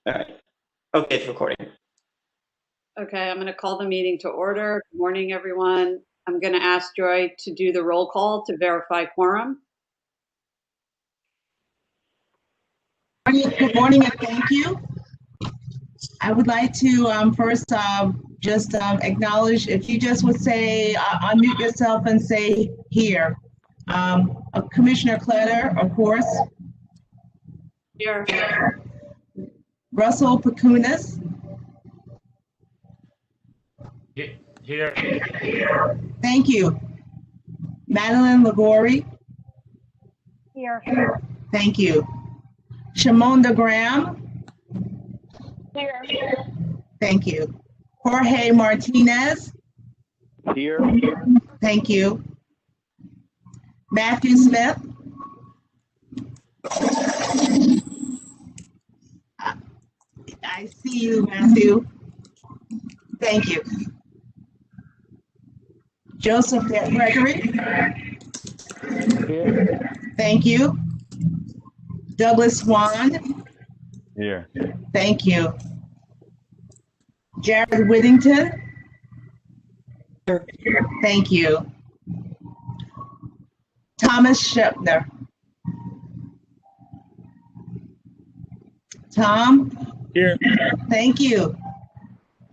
All right. Okay, it's recording. Okay, I'm going to call the meeting to order. Good morning, everyone. I'm going to ask Joy to do the roll call to verify quorum. Good morning and thank you. I would like to first just acknowledge, if you just would say, unmute yourself and say here. Commissioner Kletter, of course. Here. Russell Pacunas. Here. Thank you. Madeline Ligori. Here. Thank you. Shamonda Graham. Here. Thank you. Jorge Martinez. Here. Thank you. Matthew Smith. I see you, Matthew. Thank you. Joseph Gregory. Here. Thank you. Douglas Swan. Here. Thank you. Jared Whittington. Here. Thank you. Thomas Shepner. Tom. Here. Thank you.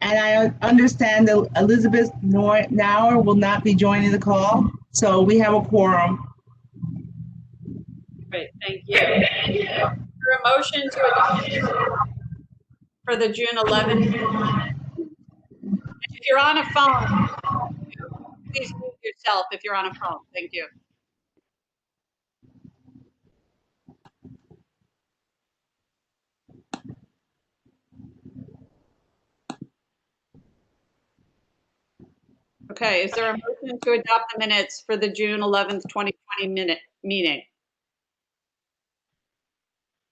And I understand that Elizabeth Nauer will not be joining the call, so we have a quorum. Great, thank you. Is there a motion to adopt for the June 11th? If you're on a phone, please mute yourself if you're on a phone. Thank you. Okay, is there a motion to adopt the minutes for the June 11th, 2020 meeting?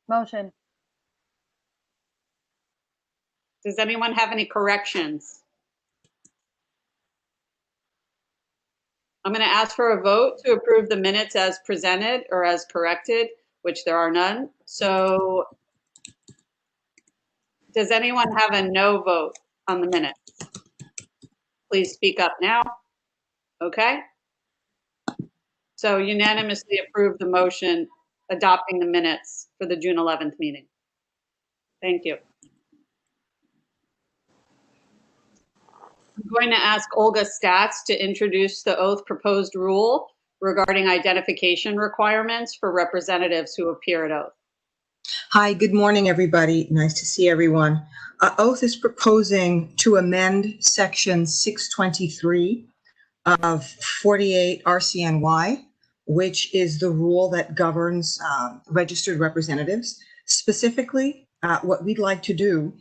Motion. Does anyone have any corrections? I'm going to ask for a vote to approve the minutes as presented or as corrected, which there are none. So does anyone have a no vote on the minutes? Please speak up now. Okay. So unanimously approve the motion adopting the minutes for the June 11th meeting. Thank you. I'm going to ask Olga Statz to introduce the oath proposed rule regarding identification requirements for representatives who appear at oath. Hi, good morning, everybody. Nice to see everyone. Oath is proposing to amend section 623 of 48 RCNY, which is the rule that governs registered representatives. Specifically, what we'd like to do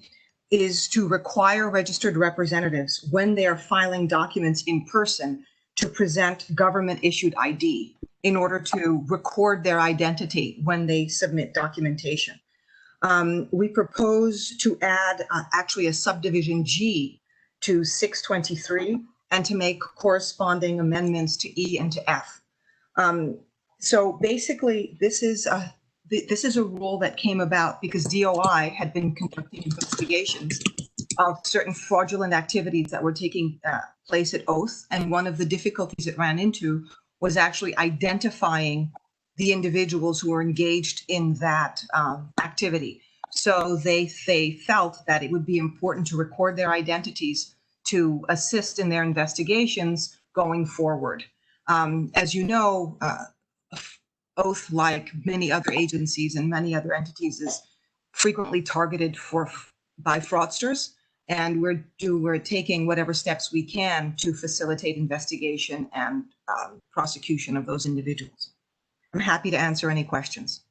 is to require registered representatives, when they are filing documents in person, to present government-issued ID in order to record their identity when they submit documentation. We propose to add actually a subdivision G to 623 and to make corresponding amendments to E and to F. So basically, this is a rule that came about because DOI had been conducting investigations of certain fraudulent activities that were taking place at oath. And one of the difficulties it ran into was actually identifying the individuals who were engaged in that activity. So they felt that it would be important to record their identities to assist in their investigations going forward. As you know, Oath, like many other agencies and many other entities, is frequently targeted by fraudsters, and we're taking whatever steps we can to facilitate investigation and prosecution of those individuals. I'm happy to answer any questions.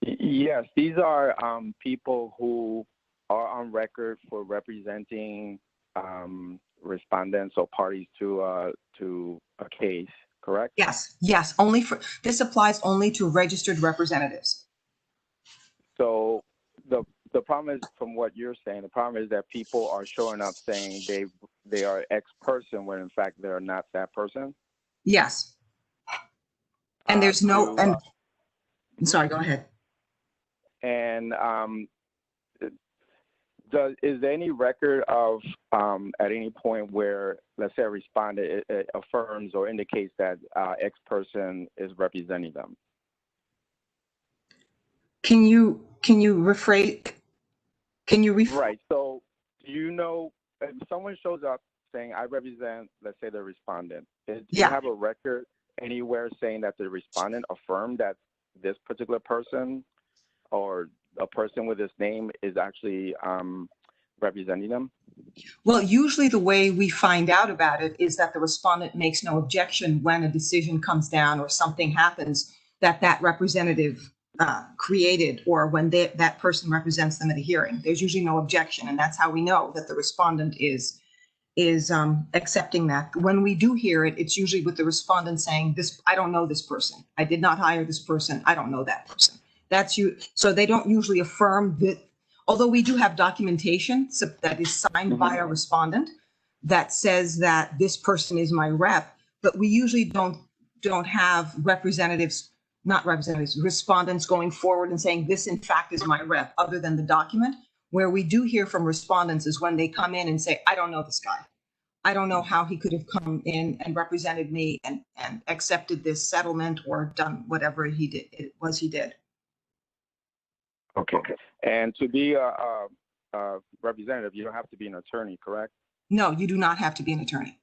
Yes, these are people who are on record for representing respondents or parties to a case, correct? Yes. This applies only to registered representatives. So the problem is, from what you're saying, the problem is that people are showing up saying they are X person when in fact they're not that person. Yes. And there's no. I'm sorry. Go ahead. And is there any record of at any point where, let's say, a respondent affirms or indicates that X person is representing them? Can you rephrase? Can you rephrase? Right. So, do you know if someone shows up saying, "I represent," let's say, the respondent? Do you have a record anywhere saying that the respondent affirmed that this particular person or a person with this name is actually representing them? Well, usually the way we find out about it is that the respondent makes no objection when a decision comes down or something happens that representative created, or when that person represents them at a hearing. There's usually no objection, and that's how we know that the respondent is accepting that. When we do hear it, it's usually with the respondent saying, "This, I don't know this person. I did not hire this person. I don't know that person." That's you. So they don't usually affirm that. Although we do have documentation that is signed by a respondent that says that this person is my rep, but we usually don't have respondents going forward and saying, "This in fact is my rep," other than the document. Where we do hear from respondents is when they come in and say, "I don't know this guy. I don't know how he could have come in and represented me and accepted this settlement or done whatever he did." Okay. And to be a representative, you don't have to be an attorney, correct? No, you do not have to be an attorney.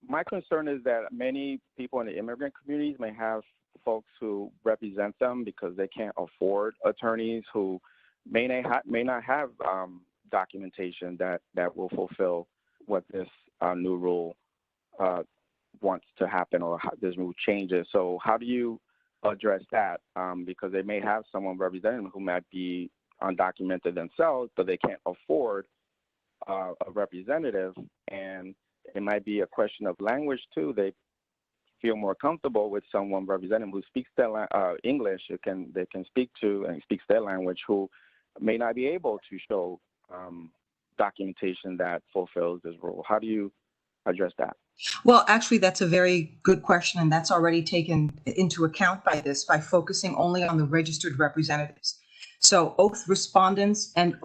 My concern is that many people in the immigrant communities may have folks who represent them because they can't afford attorneys who may not have documentation that will fulfill what this new rule wants to happen, or how this rule changes. So how do you address that? Because they may have someone representing them who might be undocumented themselves, but they can't afford a representative, and it might be a question of language too. They feel more comfortable with someone representing who speaks their English. They can speak to and speaks their language, who may not be able to show documentation that fulfills this rule. How do you address that? Well, actually, that's a very good question, and that's already taken into account by focusing only on the registered representatives. So oath respondents and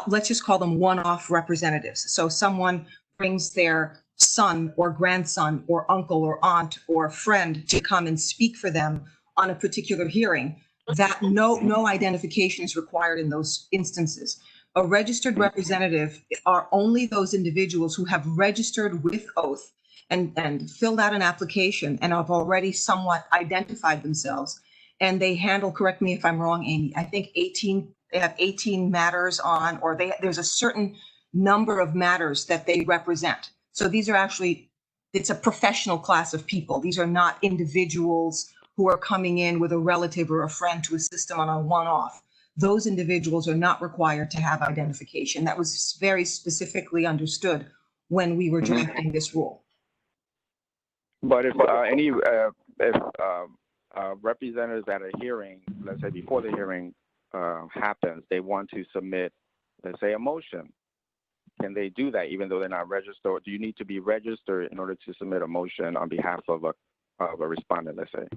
let's just call them one-off representatives. So someone brings their son or grandson or uncle or aunt or friend to come and speak for them on a particular hearing, that no identification is required in those instances. A registered representative are only those individuals who have registered with oath and filled out an application and have already somewhat identified themselves. And they handle, correct me if I'm wrong, Amy, I think they have 18 matters on, or there's a certain number of matters that they represent. So these are actually, it's a professional class of people. These are not individuals who are coming in with a relative or a friend to assist them on a one-off. Those individuals are not required to have identification. That was very specifically understood when we were drafting this rule. But if representatives at a hearing, let's say before the hearing happens, they want to submit, let's say, a motion, can they do that even though they're not registered? Or do you need to be registered in order to submit a motion on behalf of a respondent, let's say?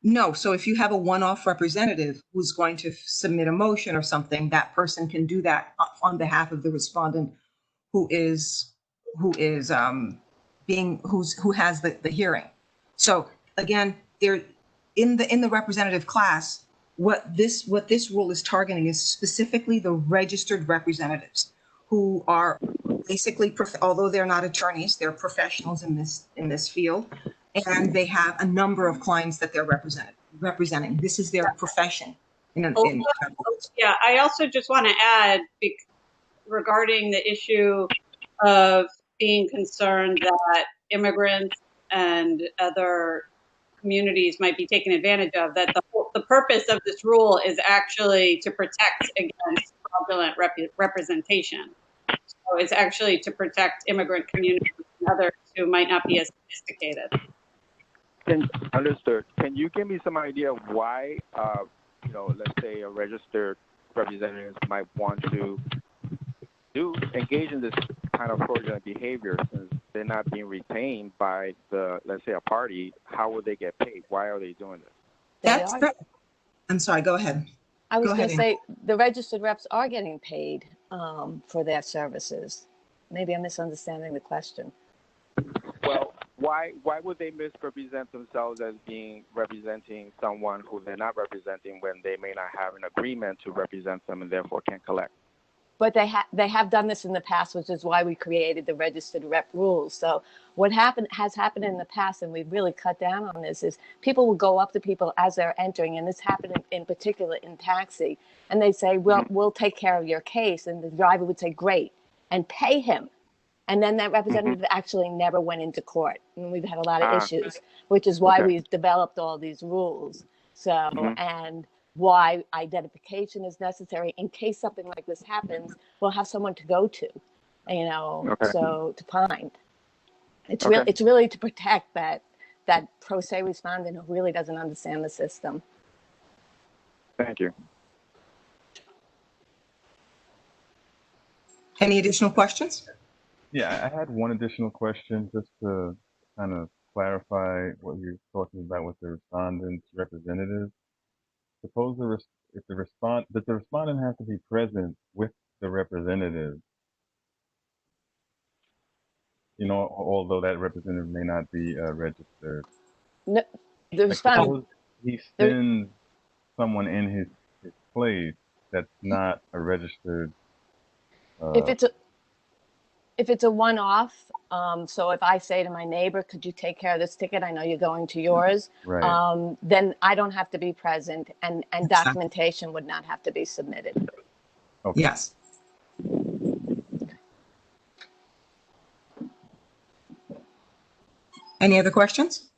No. So if you have a one-off representative who's going to submit a motion or something, that person can do that on behalf of the respondent who has the hearing. So again, they're in the representative class. What this rule is targeting is specifically the registered representatives who are basically, although they're not attorneys, they're professionals in this field, and they have a number of clients that they're representing. This is their profession. Yeah, I also just want to add regarding the issue of being concerned that immigrants and other communities might be taken advantage of, that the purpose of this rule is actually to protect against fraudulent representation. So it's actually to protect immigrant communities and others who might not be as sophisticated. Understood. Can you give me some idea of why, let's say a registered representative might want to engage in this kind of fraudulent behavior, since they're not being retained by let's say, a party? How would they get paid? Why are they doing this? I'm sorry, go ahead. I was Go going to ahead, say, the registered reps are getting paid for their services. Maybe I'm misunderstanding the question. Well, why would they misrepresent themselves as being representing someone who they're not representing when they may not have an agreement to represent them and therefore can't collect? But they have done this in the past, which is why we created the registered rep rules. So what has happened in the past, and we've really cut down on this, is people will go up to people as they're entering, and this happened in particular in taxi, and they say, well, we'll take care of your case. And the driver would say, great, and pay him. And then that representative actually never went into court. And we've had a lot of issues, which is why Okay. we've developed all these rules. So, and why identification is necessary in case something like this happens, we'll have someone to go to, Okay. so to find. It's Okay. it's really to protect that pro se respondent who really doesn't understand the system. Thank you. Any additional questions? Yeah, I had one additional question just to kind of clarify what you're talking about with the respondent's representative. Suppose does the respondent have to be present with the representative? Although that representative may not be registered. No, the Like, respondent, suppose he sends someone in his place that's not a registered. if it's a one-off, so if I say to my neighbor, could you take care of this ticket? I know you're going to yours. Right. Then I don't have to be present, and documentation would not have to be submitted. Okay. Yes. Any other questions?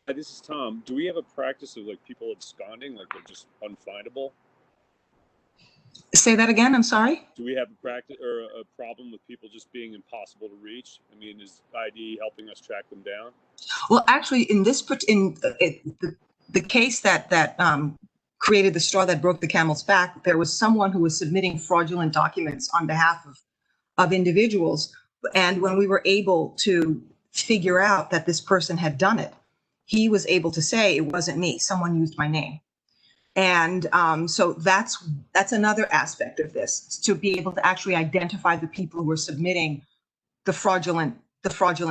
Hi, this is Tom. Do we have a practice of like people absconding, like they're just unfindable? Say that again, I'm sorry. Do we have a practice or a problem with people just being impossible to reach? I mean, is ID helping us track them down? Well, actually, in this the case that created the straw that broke the camel's back, there was someone who was submitting fraudulent documents on behalf of individuals. And when we were able to figure out that this person had done it, he was able to say, it wasn't me, someone used my name. And so that's another aspect of this, to be able to actually identify the people who are submitting the fraudulent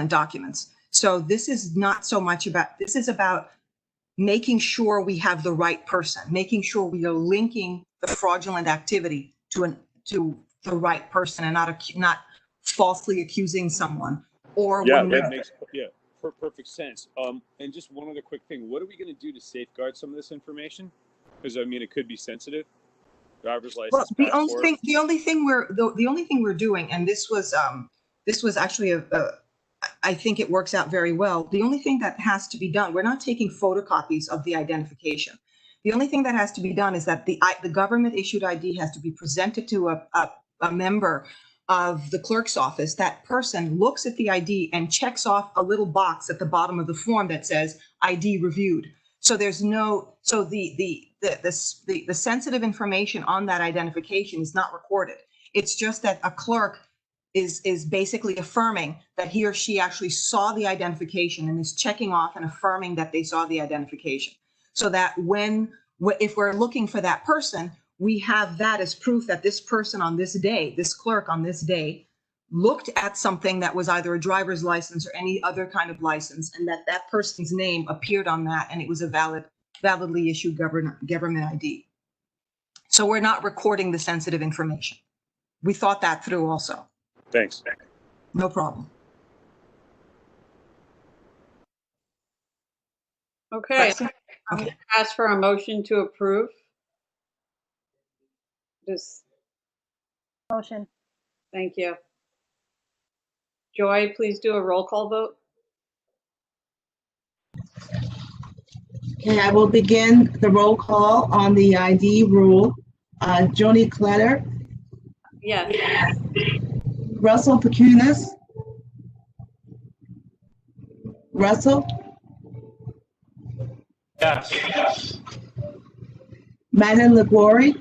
documents. So this is not so much about, this is about making sure we have the right person, making sure we are linking the fraudulent activity to the right person and not falsely accusing someone. Or Yeah, when that makes perfect sense. And just one other quick thing: what are we going to do to safeguard some of this information? Because I mean, it could be sensitive. Driver's license. Well, the passport. only thing we're doing, and this was actually I think it works out very well. The only thing that has to be done, we're not taking photocopies of the identification. The only thing that has to be done is that the government issued ID has to be presented to a member of the clerk's office. That person looks at the ID and checks off a little box at the bottom of the form that says ID reviewed. So there's no, so the sensitive information on that identification is not recorded. It's just that a clerk is basically affirming that he or she actually saw the identification and is checking off and affirming that they saw the identification. So that if we're looking for that person, we have that as proof that this person on this day, this clerk on this day, looked at something that was either a driver's license or any other kind of license, and that person's name appeared on that, and it was a validly issued government ID. So we're not recording the sensitive information. We thought that through also. Thanks. No problem. Okay, I'm going to ask for a motion to approve. Motion. Thank you. Joy, please do a roll call vote. Okay, I will begin the roll call on the ID rule. Joni Kletter, Yes. Russell Pacunas. Russell, Yes. Madeline LaGlory,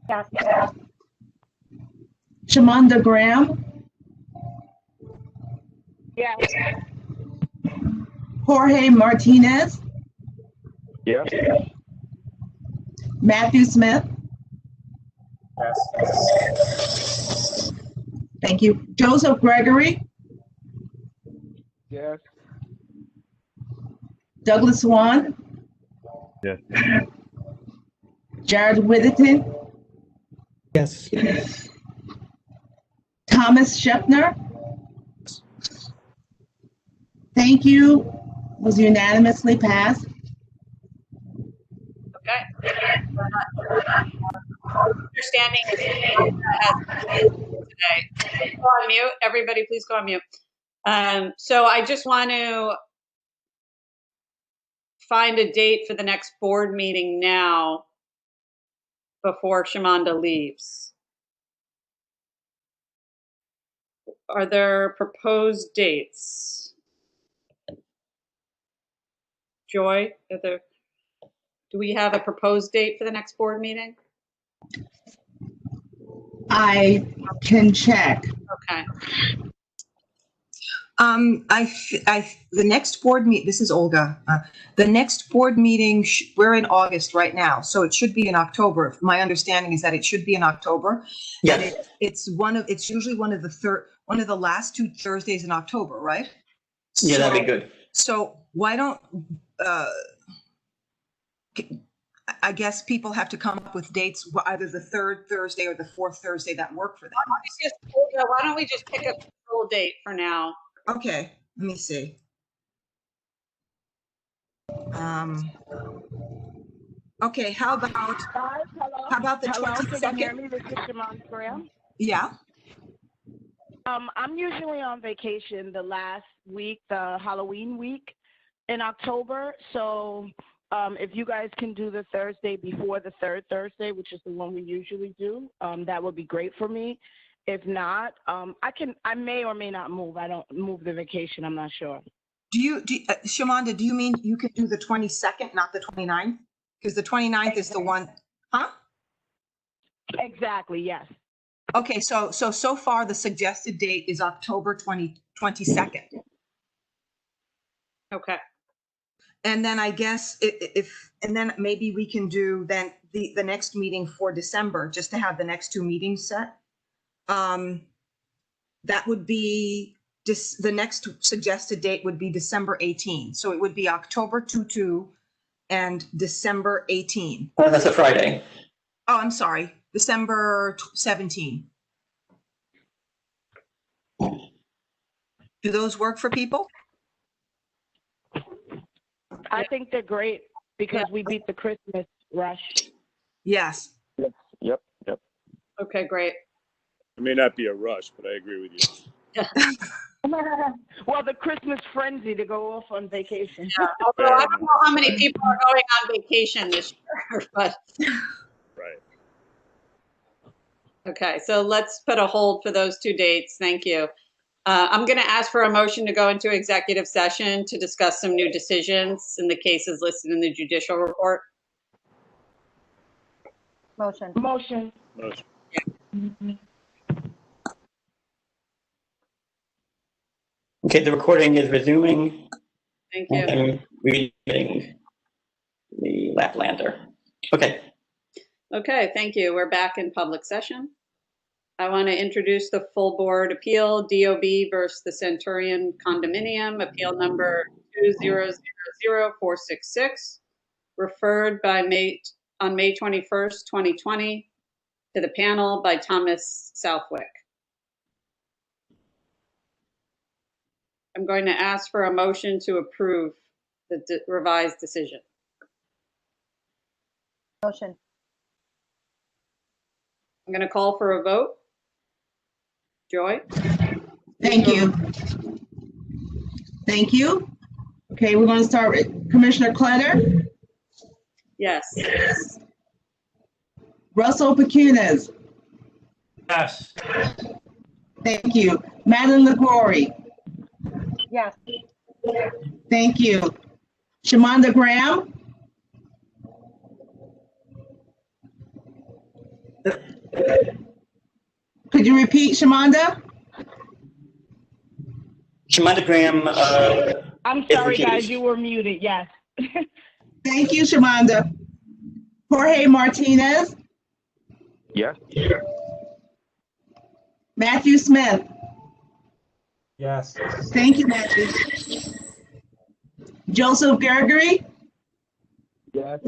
Yes. Shamanda Graham, Yes. Jorge Martinez, Yes. Matthew Smith. Yes. Thank you. Joseph Gregory. Yes. Douglas Swan. Yes. Jared Whittington. Yes. Thomas Shepner. Thank you. Was unanimously passed. Okay. Understanding today. Go on mute. Everybody, please go on mute. So I just want to find a date for the next board meeting now before Shamanda leaves. Are there proposed dates? Joy, do we have a proposed date for the next board meeting? I can check. Okay. The next board meet, this is Olga. The next board meeting, we're in August right now, so it should be in October. My understanding is that it should be in October. Yes. And it's usually one of the last 2 Thursdays in October, right? Yeah, that'd be good. So why don't, I guess people have to come up with dates, either the 3rd Thursday or the 4th Thursday that work for them. Why don't we just pick a full date for now? Okay, let me see. Okay, how about the Hello, can you hear 22nd? me? This is Shimon Graham. Yeah, I'm usually on vacation the last week, the Halloween week in October. So if you guys can do the Thursday before the 3rd Thursday, which is the one we usually do, that would be great for me. If not, I may or may not move. I don't move the vacation. I'm not sure. Shamanda, do you mean you could do the 22nd, not the 29th? Because the 29th is the one, huh? Exactly, yes. Okay, so far the suggested date is October 22nd. Okay. And then I guess and then maybe we can do then the next meeting for December, just to have the next 2 meetings set. That would be the next suggested date would be December 18. So it would be October 2 and December 18. Oh, that's a Friday. Oh, I'm sorry, December 17. Do those work for people? I think they're great because we beat the Christmas rush. Yes. Yep. Okay, great. It may not be a rush, but I agree with you. Well, the Christmas frenzy to go off on vacation. Yeah, although I don't know how many people are going on vacation this year, but. Right. Okay, so let's put a hold for those 2 dates. Thank you. I'm going to ask for a motion to go into executive session to discuss some new decisions in the cases listed in the judicial report. Motion. Motion. Okay, the recording is resuming. Thank you. I'm reading the Laplander. Okay. Okay, thank you. We're back in public session. I want to introduce the full board appeal, DOB versus the Centurion Condominium, appeal number 2000466, referred on May 21st, 2020 to the panel by Thomas Southwick. I'm going to ask for a motion to approve the revised decision. Motion. I'm going to call for a vote. Joy? Thank you. Thank you. Okay, we're going to start with Commissioner Clutter, Yes. Russell Pecunas. Yes. Thank you. Madeline LaGrory. Yes. Thank you. Shamanda Graham. Could you repeat, Shamanda? Shamanda Graham. I'm Is sorry, recused. guys, you were muted. Yes. Thank you, Shamanda. Jorge Martinez, Yes. Matthew Smith. Yes. Thank you, Matthew. Joseph Gregory, Yes.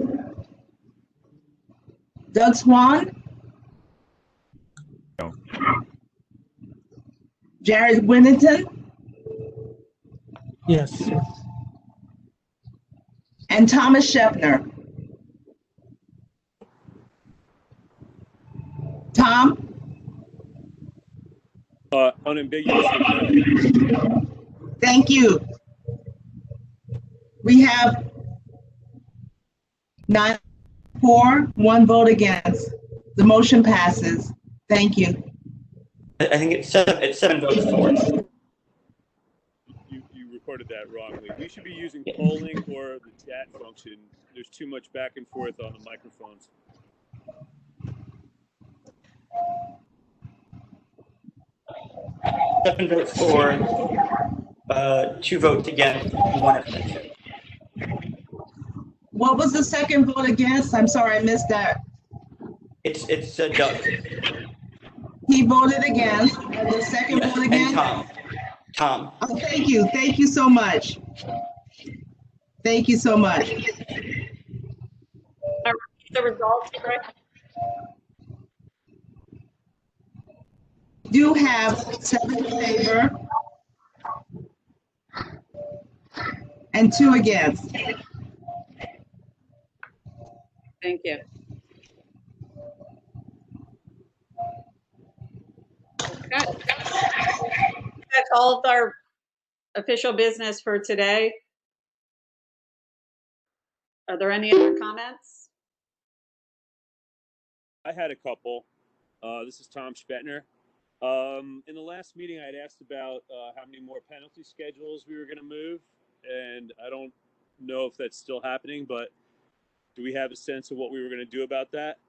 Doug Swan. No. Jared Winnington, Yes. and Thomas Shepner. Tom, Unambiguously no. thank you. We have 9-4, 1 vote against. The motion passes. Thank you. I think it's seven votes for. You recorded that wrongly. We should be using polling or the chat function. There's too much back and forth on the microphones. Seven votes for, 2 votes against, 1 abstention. What was the second vote against? I'm sorry, I missed that. It's Doug. He voted against. And the second Yes, vote and against? Tom. Oh, thank you. Thank you so much. Thank you so much. The results, correct? Do have 7 in favor and 2 against. Thank you. Okay. That's all of our official business for today. Are there any other comments? I had a couple. This is Tom Spetner. In the last meeting, I had asked about how many more penalty schedules we were going to move, and I don't know if that's still happening, but do we have a sense of what we were going to do about that?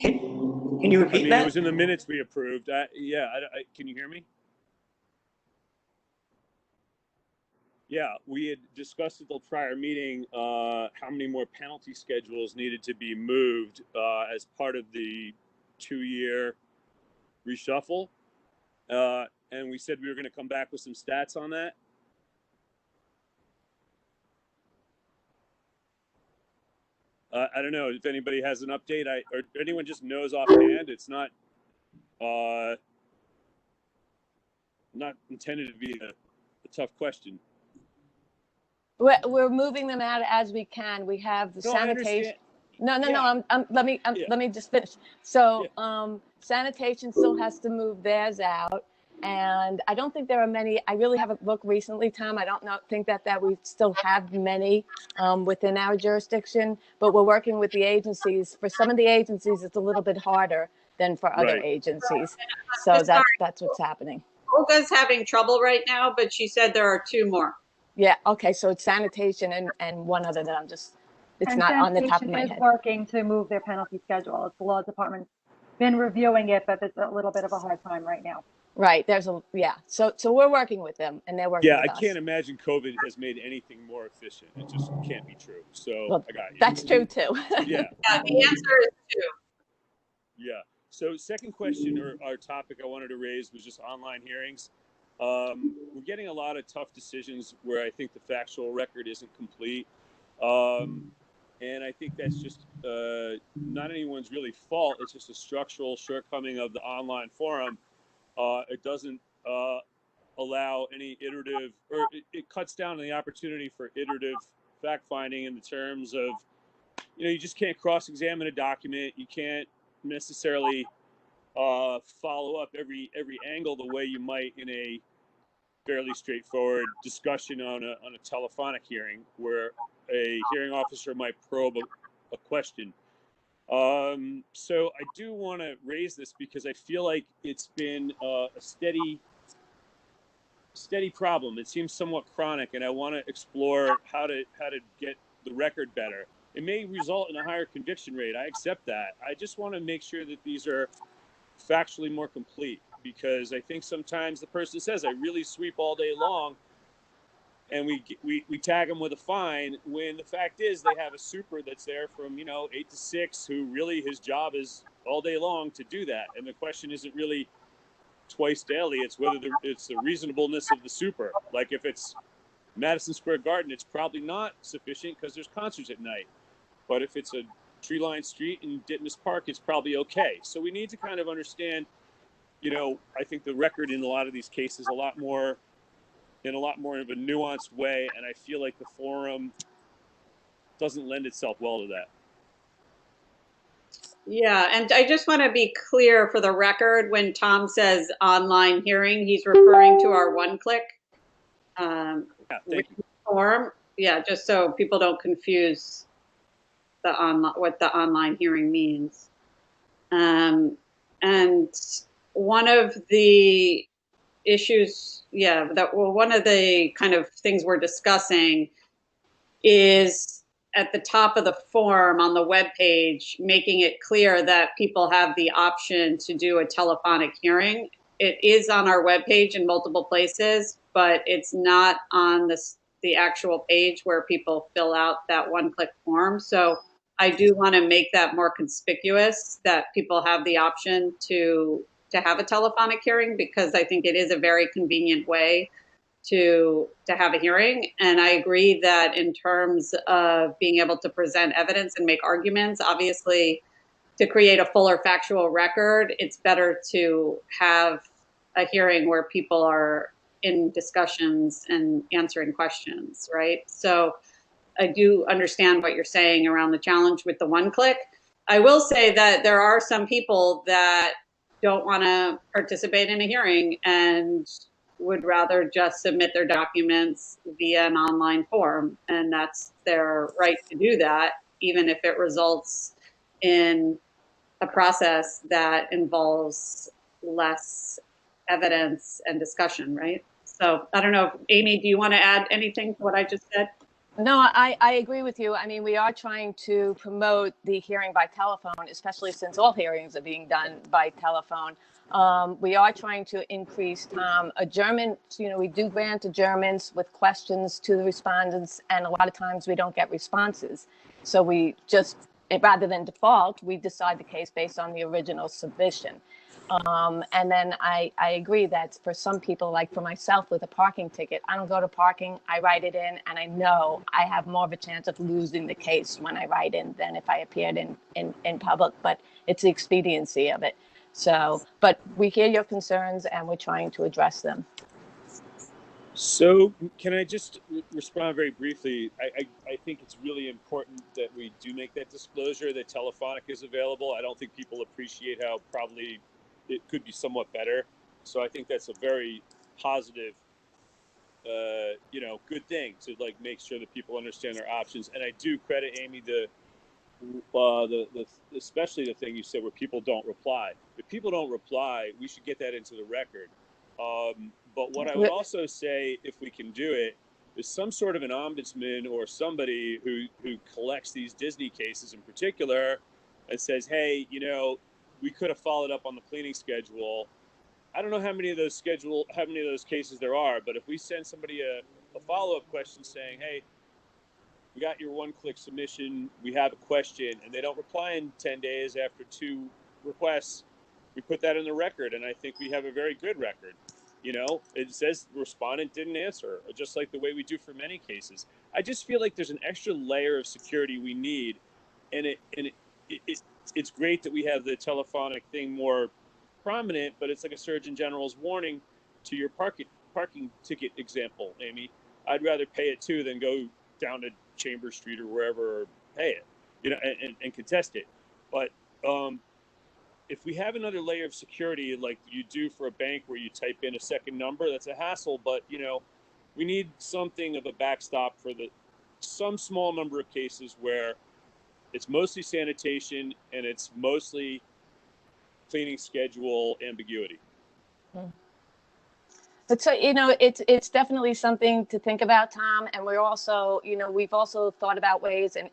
Can you I repeat mean, that? it was in the minutes we approved. Can you hear me? Yeah, we had discussed at the prior meeting how many more penalty schedules needed to be moved as part of the 2-year reshuffle. And we said we were going to come back with some stats on that. I don't know if anybody has an update. Or anyone just knows offhand. It's not intended to be a tough question. We're moving them out as we can. We have the No, I sanitation. understand. No. Let me just finish. So, Yeah. sanitation still has to move theirs out, and I don't think there are many. I really haven't looked recently, Tom. I don't think that we still have many within our jurisdiction, but we're working with the agencies. For some of the agencies, it's a little bit harder than for other Right. agencies. So that's what's happening. Olga's having trouble right now, but she said there are 2 more. Yeah. Okay. So it's sanitation and one other that it's not on the top of my Sanitation head. is working to move their penalty schedule. It's the law department's been reviewing it, but it's a little bit of a hard time right now. Right. So we're working with them and they're working Yeah, with I us. can't imagine COVID has made anything more efficient. It just can't be true. So Well, I got you. That's true too. Yeah. Yeah, the answer is 2. Yeah. So second question or topic I wanted to raise was just online hearings. We're getting a lot of tough decisions where I think the factual record isn't complete. And I think that's just not anyone's really fault. It's just a structural shortcoming of the online forum. It doesn't allow any iterative, or it cuts down on the opportunity for iterative fact finding in the terms of, you just can't cross-examine a document. You can't necessarily follow up every angle the way you might in a fairly straightforward discussion on a telephonic hearing where a hearing officer might probe a question. So I do want to raise this because I feel like it's been a steady problem. It seems somewhat chronic, and I want to explore how to get the record better. It may result in a higher conviction rate. I accept that. I just want to make sure that these are factually more complete. because I think sometimes the person says, I really sweep all day long, and we tag them with a fine when the fact is they have a super that's there from 8 to 6 who really his job is all day long to do that. And the question isn't really twice daily, it's whether it's the reasonableness of the super. Like if it's Madison Square Garden, it's probably not sufficient because there's concerts at night. But if it's a tree-lined street in Ditmas Park, it's probably okay. So we need to kind of understand, I think the record in a lot of these cases in a lot more of a nuanced way, and I feel like the forum doesn't lend itself well to that. Yeah, and I just want to be clear for the record, when Tom says online hearing, he's referring to our one-click Yeah, thank you. form. Yeah, just so people don't confuse what the online hearing means. And one of the issues, one of the kind of things we're discussing is at the top of the form on the webpage, making it clear that people have the option to do a telephonic hearing. It is on our webpage in multiple places, but it's not on the actual page where people fill out that one-click form. So I do want to make that more conspicuous, that people have the option to have a telephonic hearing, because I think it is a very convenient way to have a hearing. And I agree that in terms of being able to present evidence and make arguments, obviously to create a fuller factual record, it's better to have a hearing where people are in discussions and answering questions, right? So I do understand what you're saying around the challenge with the one click. I will say that there are some people that don't want to participate in a hearing and would rather just submit their documents via an online form. And that's their right to do that, even if it results in a process that involves less evidence and discussion, right? So I don't know, Amy, do you want to add anything to what I just said? No, I agree with you. I mean, we are trying to promote the hearing by telephone, especially since all hearings are being done by telephone. We are trying to increase adjournments. We do grant adjournments with questions to the respondents, and a lot of times we don't get responses. So we just, rather than default, we decide the case based on the original submission. And then I agree that for some people, like for myself with a parking ticket, I don't go to parking, I write it in, and I know I have more of a chance of losing the case when I write in than if I appeared in public, but it's the expediency of it. So, but we hear your concerns and we're trying to address them. So can I just respond very briefly? I think it's really important that we do make that disclosure that telephonic is available. I don't think people appreciate how probably it could be somewhat better. So I think that's a very positive, good thing to make sure that people understand their options. And I do credit Amy especially the thing you said where people don't reply. If people don't reply, we should get that into the record. But what I would also say, if we can do it, is some sort of an ombudsman or somebody who collects these Disney cases in particular and says, hey, we could have followed up on the cleaning schedule. I don't know how many of those cases there are, but if we send somebody a follow-up question saying, hey, we got your one-click submission, we have a question, and they don't reply in 10 days after 2 requests, we put that in the record, and I think we have a very good record. It says the respondent didn't answer, just like the way we do for many cases. I just feel like there's an extra layer of security we need, and it's great that we have the telephonic thing more prominent, but it's like a Surgeon General's warning to your parking ticket example, Amy. I'd rather pay it too than go down to Chambers Street or wherever, or pay it, and contest it. But if we have another layer of security like you do for a bank where you type in a second number, that's a hassle, but we need something of a backstop for some small number of cases where it's mostly sanitation and it's mostly cleaning schedule ambiguity. But so, it's definitely something to think about, Tom. And we're also, we've also thought about ways and,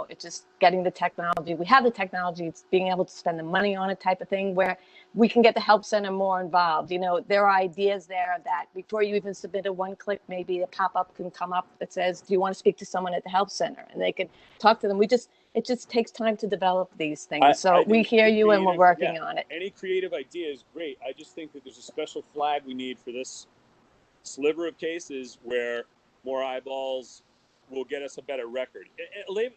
it's just getting the technology. We have the technology, it's being able to spend the money on it type of thing where we can get the help center more involved. There are ideas there that before you even submit a one-click, maybe a pop-up can come up that says, do you want to speak to someone at the help center? And they can talk to them. It just takes time to develop these things. So we think hear the you and we're creative- working yeah, on it. Any creative idea is great. I just think that there's a special flag we need for this sliver of cases where more eyeballs will get us a better record.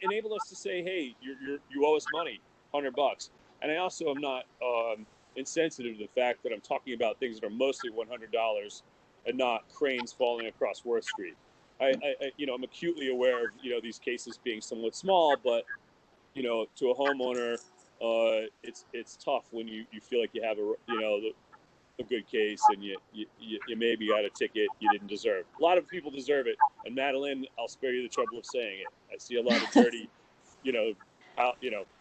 Enable us to say, hey, you owe us money, $100. And I also am not insensitive to the fact that I'm talking about things that are mostly $100 and not cranes falling across Worth Street. I'm acutely aware of these cases being somewhat small, but to a homeowner, it's tough when you feel like you have a good case and you maybe got a ticket you didn't deserve. A lot of people deserve it, and Madeline, I'll spare you the trouble of saying it. I see a lot of dirty,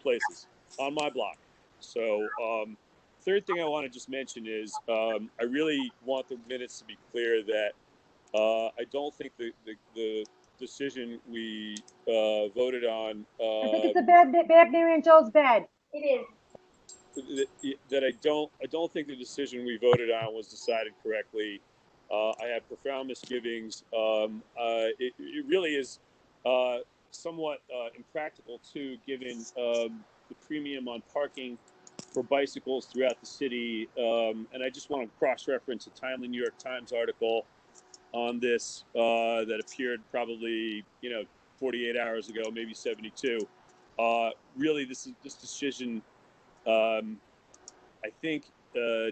places on my block. So, third thing I want to just mention is I really want the minutes to be clear that I don't think the decision we voted on. I think it's a bad Mary and Joe's bed. It is. That I don't think the decision we voted on was decided correctly. I have profound misgivings. It really is somewhat impractical too, given the premium on parking for bicycles throughout the city. And I just want to cross-reference a timely New York Times article on this that appeared probably 48 hours ago, maybe 72. Really, this decision, I think,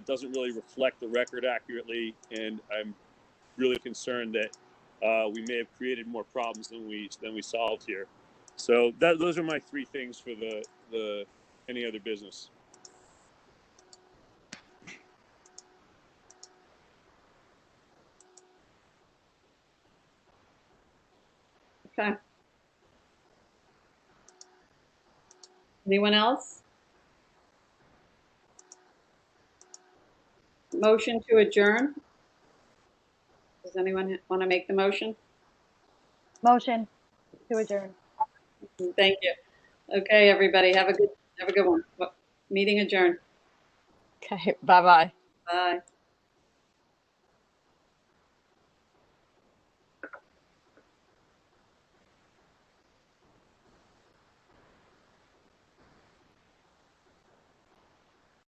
doesn't really reflect the record accurately, and I'm really concerned that we may have created more problems than we solved here. So those are my three things for the any other business. Okay. Anyone else? Motion to adjourn? Does anyone want to make the motion? Motion to adjourn. Thank you. Okay, everybody, have a good one. Meeting adjourned. Okay, bye-bye. Bye.